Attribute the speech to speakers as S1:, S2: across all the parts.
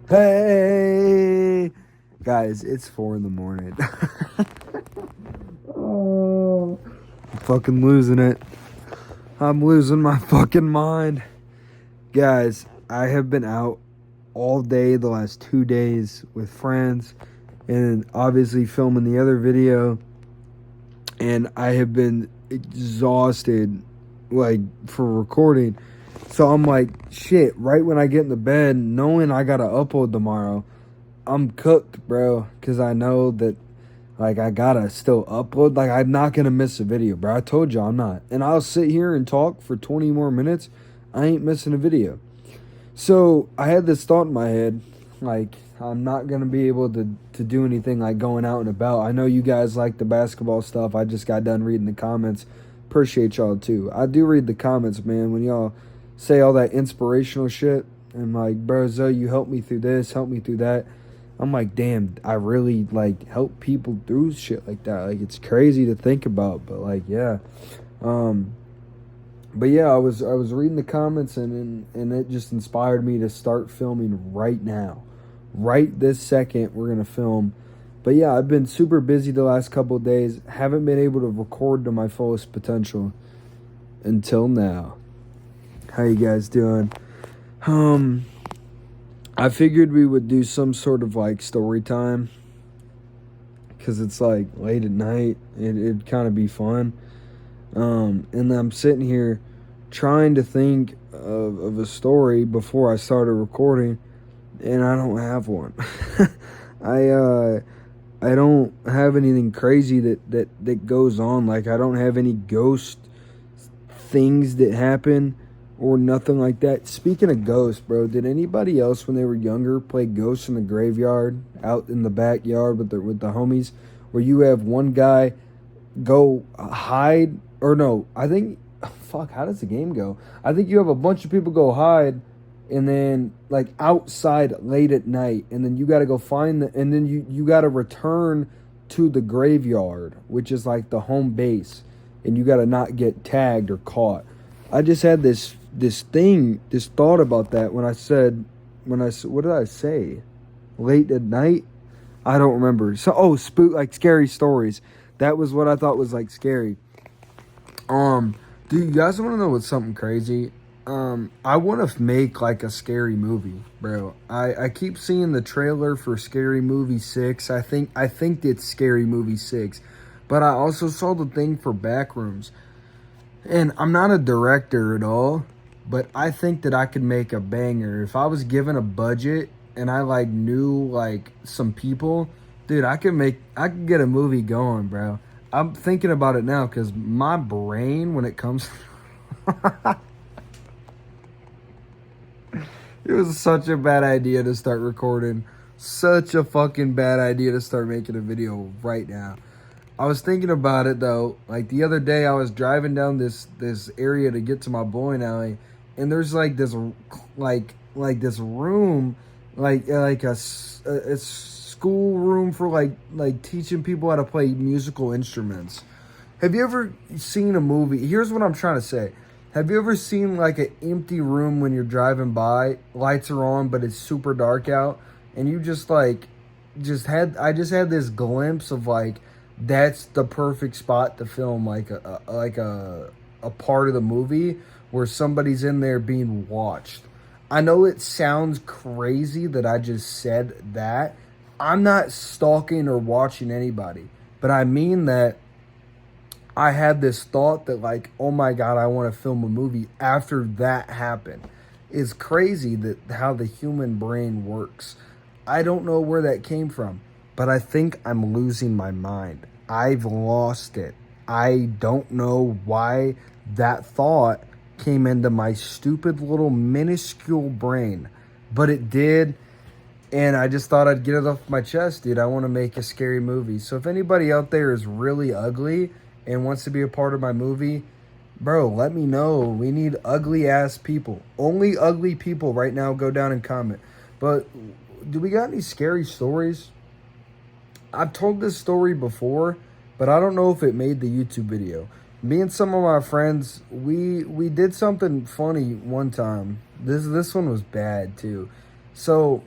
S1: Hey, guys, it's 4 in the morning. Oh, I'm fucking losing it. I'm losing my fucking mind. Guys, I have been out all day the last 2 days with friends and obviously filming the other video. And I have been exhausted, like, for recording. So I'm like, shit, right when I get into bed, knowing I gotta upload tomorrow, I'm cooked, bro. Because I know that, like, I gotta still upload. Like, I'm not gonna miss a video, bro. I told you I'm not. And I'll sit here and talk for 20 more minutes. I ain't missing a video. So I had this thought in my head, like, I'm not gonna be able to do anything like going out and about. I know you guys like the basketball stuff. I just got done reading the comments. Appreciate y'all too. I do read the comments, man, when y'all say all that inspirational shit and like, bro, Zoe, you helped me through this, help me through that. I'm like, damn, I really like help people through shit like that. Like, it's crazy to think about, but like, yeah. But yeah, I was reading the comments and it just inspired me to start filming right now. Right this second, we're gonna film. But yeah, I've been super busy the last couple of days. Haven't been able to record to my fullest potential until now. How you guys doing? I figured we would do some sort of like story time because it's like late at night. It'd kind of be fun. And I'm sitting here trying to think of a story before I started recording, and I don't have one. I don't have anything crazy that goes on. Like, I don't have any ghost things that happen or nothing like that. Speaking of ghosts, bro, did anybody else when they were younger play Ghosts in the Graveyard out in the backyard with the homies, where you have one guy go hide, or no, I think, fuck, how does the game go? I think you have a bunch of people go hide, and then like outside late at night, and then you got to go find and then you got to return to the graveyard, which is like the home base, and you got to not get tagged or caught. I just had this thought about that when I said, what did I say? Late at night? I don't remember. So, like scary stories. That was what I thought was like scary. Do you guys want to know what's something crazy? I want to make like a scary movie, bro. I keep seeing the trailer for Scary Movie 6. I think it's Scary Movie 6. But I also saw the thing for Backrooms. And I'm not a director at all, but I think that I could make a banger. If I was given a budget and I like knew like some people, dude, I could get a movie going, bro. I'm thinking about it now because my brain, when it comes it was such a bad idea to start recording. Such a fucking bad idea to start making a video right now. I was thinking about it though. Like the other day, I was driving down this area to get to my bowling alley, and there's like this this room, like a school room for like teaching people how to play musical instruments. Have you ever seen a movie? Here's what I'm trying to say. Have you ever seen like an empty room when you're driving by, lights are on, but it's super dark out, and you I just had this glimpse of like, that's the perfect spot to film like a part of the movie where somebody's in there being watched. I know it sounds crazy that I just said that. I'm not stalking or watching anybody, but I mean that I had this thought that like, oh my God, I want to film a movie after that happened. It's crazy that how the human brain works. I don't know where that came from, but I think I'm losing my mind. I've lost it. I don't know why that thought came into my stupid little minuscule brain, but it did. And I just thought I'd get it off my chest, dude. I want to make a scary movie. So if anybody out there is really ugly and wants to be a part of my movie, bro, let me know. We need ugly ass people. Only ugly people right now. Go down and comment. But do we got any scary stories? I've told this story before, but I don't know if it made the YouTube video. Me and some of my friends, we did something funny one time. This one was bad too. So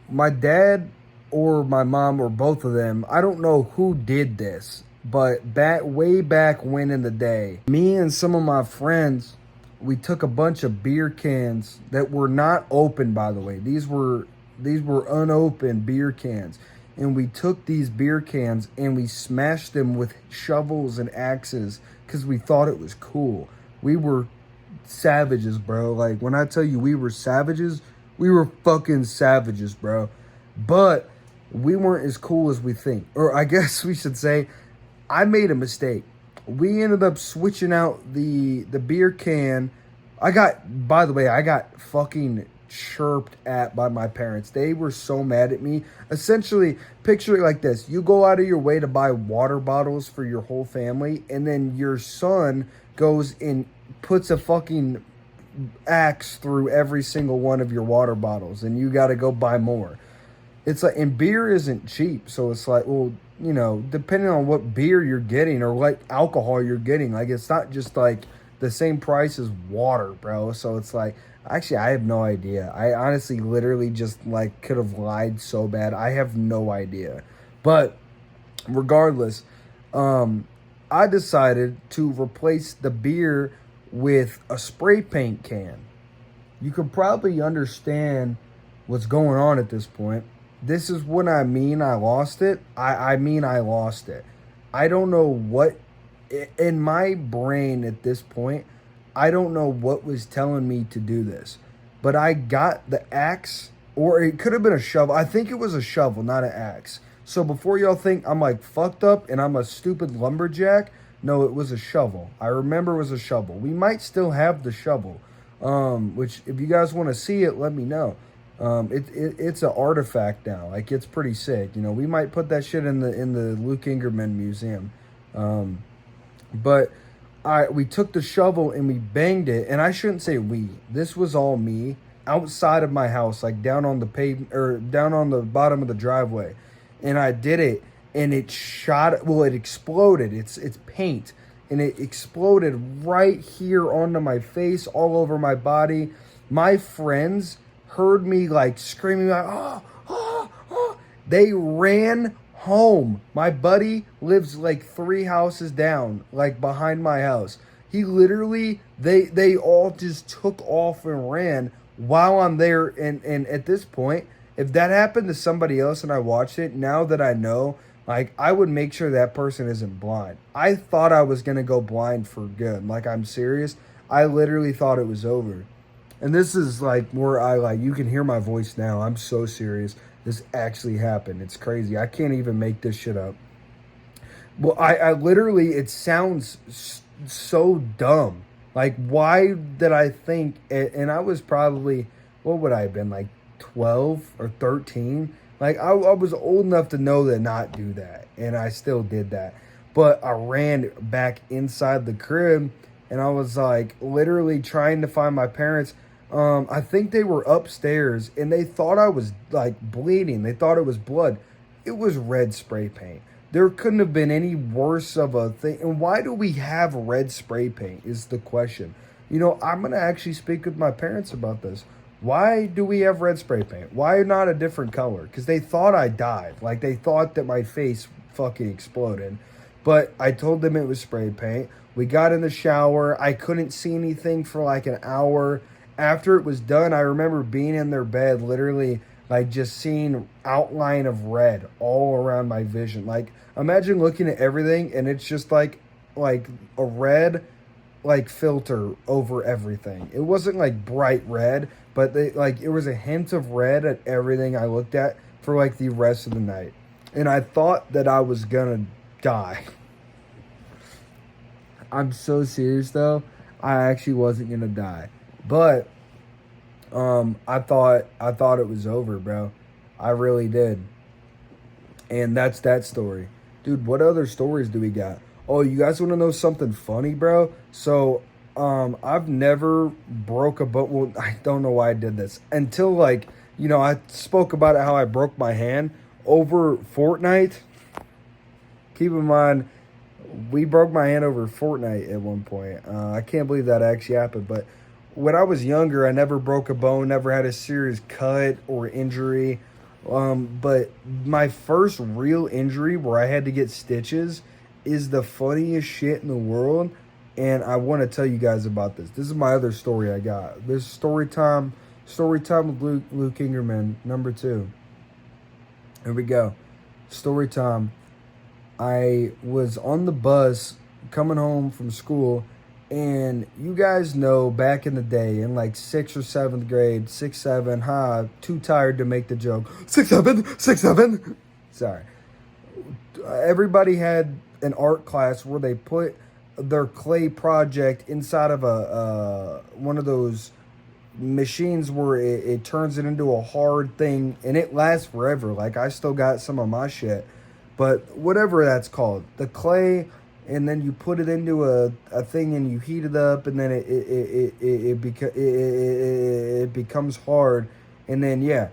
S1: my dad or my mom or both of them, I don't know who did this, but back way back when in the day, me and some of my friends, we took a bunch of beer cans that were not open, by the way. These were unopened beer cans. And we took these beer cans and we smashed them with shovels and axes because we thought it was cool. We were savages, bro. Like, when I tell you we were savages, we were fucking savages, bro. But we weren't as cool as we think. Or I guess we should say, I made a mistake. We ended up switching out the beer can. By the way, I got fucking chirped at by my parents. They were so mad at me. Essentially, picture it like this. You go out of your way to buy water bottles for your whole family, and then your son goes and puts a fucking axe through every single one of your water bottles, and you got to go buy more. It's like, and beer isn't cheap, so it's like, well, depending on what beer you're getting or what alcohol you're getting, like, it's not just like the same price as water, bro. So it's like, actually, I have no idea. I honestly literally just like could have lied so bad. I have no idea. But regardless, I decided to replace the beer with a spray paint can. You could probably understand what's going on at this point. This is what I mean I lost it. I mean I lost it. I don't know what, in my brain at this point, I don't know what was telling me to do this. But I got the axe, or it could have been a shovel. I think it was a shovel, not an axe. So before y'all think I'm like fucked up and I'm a stupid lumberjack, no, it was a shovel. I remember it was a shovel. We might still have the shovel, which if you guys want to see it, let me know. It's an artifact now. Like, it's pretty sick. We might put that shit in the Luke Ingerman Museum. But we took the shovel and we banged it, and I shouldn't say we. This was all me outside of my house, like down on the pavement or down on the bottom of the driveway, and I did it, and it shot. Well, it exploded. It's paint, and it exploded right here onto my face, all over my body. My friends heard me like screaming like, oh, oh, oh. They ran home. My buddy lives like 3 houses down, like behind my house. He literally, they all just took off and ran while I'm there. And at this point, if that happened to somebody else and I watched it, now that I know, like, I would make sure that person isn't blind. I thought I was going to go blind for good. Like, I'm serious. I literally thought it was over. And this is like where you can hear my voice now. I'm so serious. This actually happened. It's crazy. I can't even make this shit up. Well, I literally, it sounds so dumb. Like, why did I think, and I was probably, what would I have been, like 12 or 13? Like, I was old enough to know to not do that. And I still did that. But I ran back inside the crib, and I was like literally trying to find my parents. I think they were upstairs, and they thought I was like bleeding. They thought it was blood. It was red spray paint. There couldn't have been any worse of a thing. And why do we have red spray paint is the question. I'm going to actually speak with my parents about this. Why do we have red spray paint? Why not a different color? Because they thought I died. Like, they thought that my face fucking exploded. But I told them it was spray paint. We got in the shower. I couldn't see anything for like an hour. After it was done, I remember being in their bed, literally, like, just seeing outline of red all around my vision. Like, imagine looking at everything, and it's just like a red, like, filter over everything. It wasn't, like, bright red, but it was a hint of red at everything I looked at for, like, the rest of the night. And I thought that I was gonna die. I'm so serious, though. I actually wasn't gonna die. But I thought it was over, bro. I really did. And that's that story. Dude, what other stories do we got? Oh, you guys want to know something funny, bro? So, I've never broke a bone. Well, I don't know why I did this. Until, I spoke about it, how I broke my hand over Fortnite. Keep in mind, we broke my hand over Fortnite at one point. I can't believe that actually happened. But when I was younger, I never broke a bone, never had a serious cut or injury. But my first real injury where I had to get stitches is the funniest shit in the world. And I want to tell you guys about this. This is my other story I got. This story time with Luke Ingerman, number 2. Here we go. Story time. I was on the bus coming home from school, and you guys know back in the day, in like 6th or 7th grade, 6, 7, too tired to make the joke. 6, 7, 6, 7. Sorry. Everybody had an art class where they put their clay project inside of a one of those machines where it turns it into a hard thing, and it lasts forever. Like, I still got some of my shit, but whatever that's called, the clay, and then you put it into a thing and you heat it up, and then it becomes hard. And then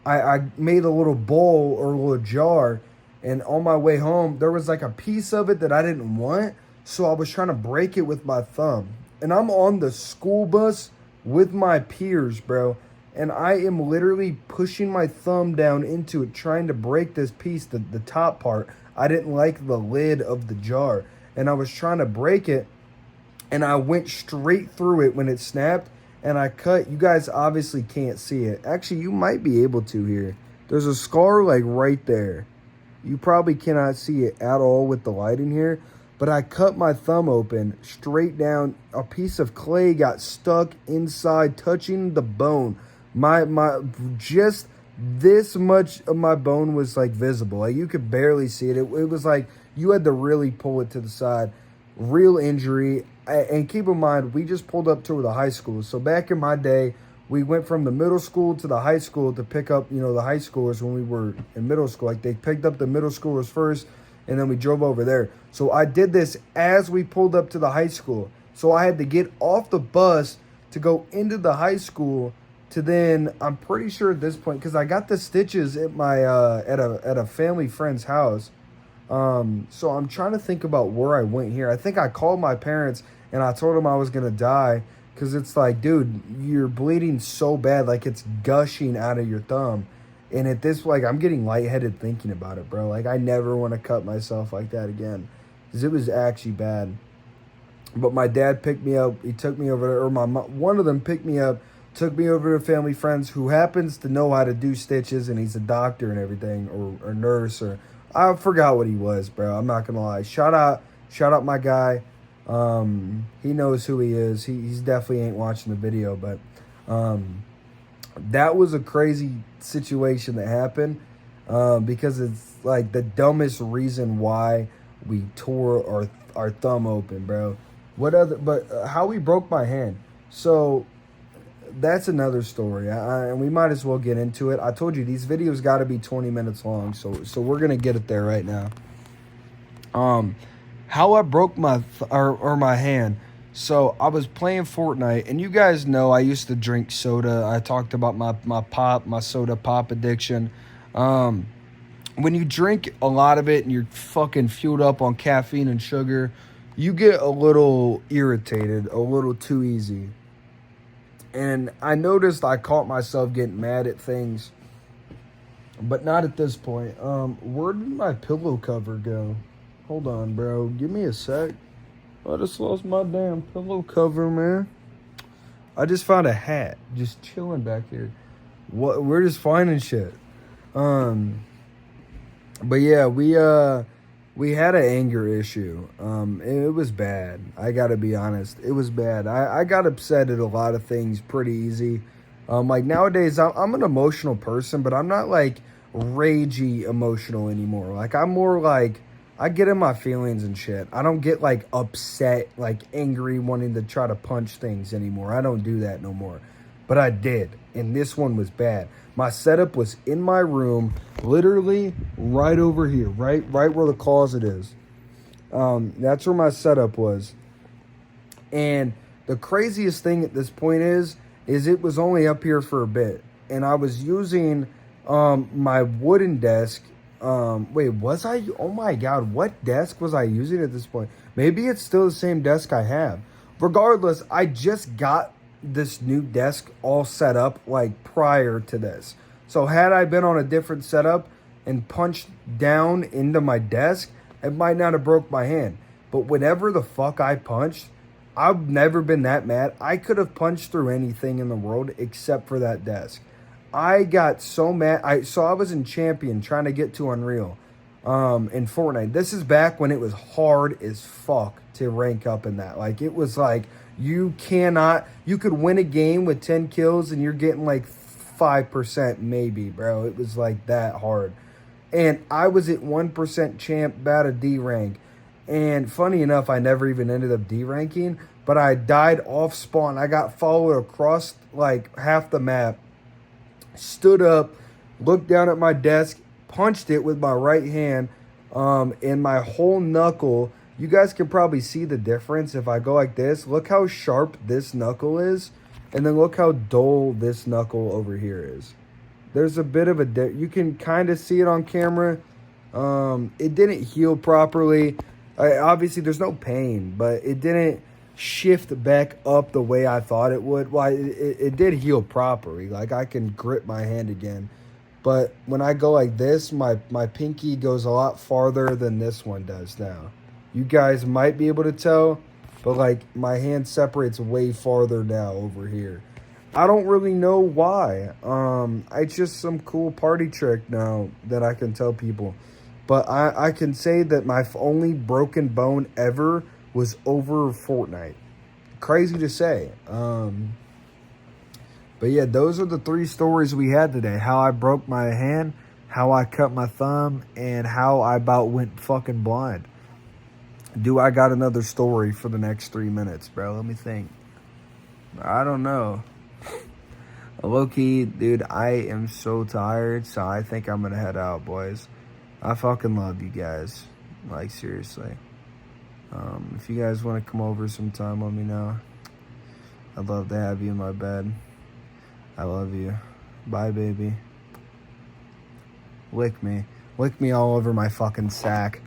S1: I made a little bowl or a little jar, and on my way home there was like a piece of it that I didn't want, so I was trying to break it with my thumb, and I'm on the school bus with my peers, bro, and I am literally pushing my thumb down into it, trying to break this piece, the top part. I didn't like the lid of the jar, and I was trying to break it, and I went straight through it when it snapped, and I cut. You guys obviously can't see it. Actually, you might be able to here. There's a scar like right there. You probably cannot see it at all with the light in here, but I cut my thumb open straight down. A piece of clay got stuck inside, touching the bone. My just this much of my bone was like visible. Like, you could barely see it. It was like you had to really pull it to the side. Real injury. And keep in mind, we just pulled up to the high school. So back in my day, we went from the middle school to the high school to pick up, the high schoolers when we were in middle school. Like, they picked up the middle schoolers first, and then we drove over there. So I did this as we pulled up to the high school. So I had to get off the bus to go into the high school to then, I'm pretty sure at this point, because I got the stitches at my at a family friend's house. So I'm trying to think about where I went here. I think I called my parents and I told them I was going to die, because it's like, dude, you're bleeding so bad, like it's gushing out of your thumb. And at this, like, I'm getting lightheaded thinking about it, bro. Like, I never want to cut myself like that again, because it was actually bad. But my dad picked me up. He took me over there, or my mom, one of them picked me up, took me over to family friends who happens to know how to do stitches, and he's a doctor and everything, or nurse, or I forgot what he was, bro. I'm not gonna lie. Shout out my guy. He knows who he is. He's definitely ain't watching the video, but that was a crazy situation that happened, because it's like the dumbest reason why we tore our thumb open, bro. But how we broke my hand. So that's another story, and we might as well get into it. I told you these videos got to be 20 minutes long, so we're gonna get it there right now. How I broke my hand. So I was playing Fortnite, and you guys know I used to drink soda. I talked about my soda pop addiction. When you drink a lot of it and you're fucking fueled up on caffeine and sugar, you get a little irritated, a little too easy. And I noticed I caught myself getting mad at things, but not at this point. Where did my pillow cover go? Hold on, bro. Give me a sec. I just lost my damn pillow cover, man. I just found a hat just chilling back here. We're just finding shit. But yeah, we had an anger issue. It was bad. I gotta be honest. It was bad. I got upset at a lot of things pretty easy. Like nowadays, I'm an emotional person, but I'm not like ragey emotional anymore. Like, I'm more like, I get in my feelings and shit. I don't get like upset, like angry, wanting to try to punch things anymore. I don't do that no more. But I did, and this one was bad. My setup was in my room, literally right over here, right where the closet is. That's where my setup was. And the craziest thing at this point is it was only up here for a bit. And I was using my wooden desk Wait, was I? Oh my God, what desk was I using at this point? Maybe it's still the same desk I have. Regardless, I just got this new desk all set up like prior to this. So had I been on a different setup and punched down into my desk, it might not have broke my hand. But whenever the fuck I punched, I've never been that mad. I could have punched through anything in the world except for that desk. I got so mad. I was in Champion trying to get to Unreal in Fortnite. This is back when it was hard as fuck to rank up in that. Like, it was like you could win a game with 10 kills and you're getting like 5% maybe, bro. It was like that hard. And I was at 1% champ, about a D rank. And funny enough, I never even ended up D ranking, but I died off spawn. I got followed across like half the map, stood up, looked down at my desk, punched it with my right hand, and my whole knuckle. You guys can probably see the difference if I go like this. Look how sharp this knuckle is, and then look how dull this knuckle over here is. There's a bit of a you can kind of see it on camera. It didn't heal properly. Obviously, there's no pain, but it didn't shift back up the way I thought it would. Well, it did heal properly. Like, I can grip my hand again. But when I go like this, my pinky goes a lot farther than this one does now. You guys might be able to tell, but like my hand separates way farther now over here. I don't really know why. It's just some cool party trick now that I can tell people. But I can say that my only broken bone ever was over Fortnite. Crazy to say. But yeah, those are the 3 stories we had today. How I broke my hand, how I cut my thumb, and how I about went fucking blind. Do I got another story for the next 3 minutes, bro? Let me think. I don't know. Low-key, dude, I am so tired, so I think I'm gonna head out, boys. I fucking love you guys. Like, seriously. If you guys want to come over sometime, let me know. I'd love to have you in my bed. I love you. Bye, baby. Lick me. Lick me all over my fucking sack.